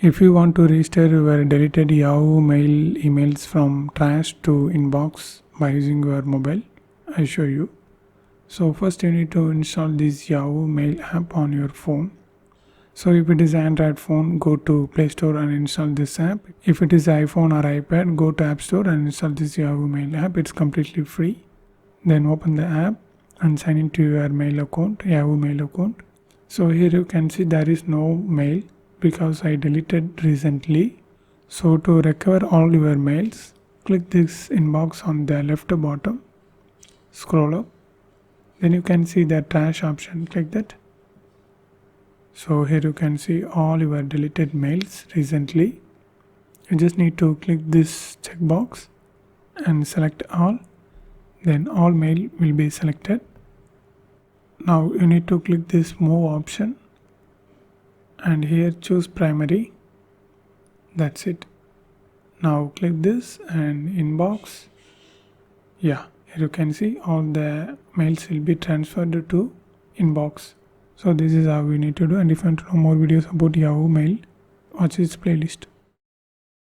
If you want to restore your deleted Yahoo Mail emails from trash to inbox by using your mobile, I show you. So first you need to install this Yahoo Mail app on your phone. So if it is Android phone, go to Play Store and install this app. If it is iPhone or iPad, go to App Store and install this Yahoo Mail app. It's completely free. Then open the app and sign into your mail account, Yahoo Mail account. So here you can see there is no mail because I deleted recently. So to recover all your mails, click this inbox on the left bottom, scroll up, then you can see the trash option, click that. So here you can see all your deleted mails recently. You just need to click this checkbox and select all, then all mail will be selected. Now you need to click this move option and here choose primary. That's it. Now click this and inbox. Yeah, here you can see all the mails will be transferred to inbox. So this is how we need to do, and if you want to know more videos about Yahoo Mail, watch this playlist.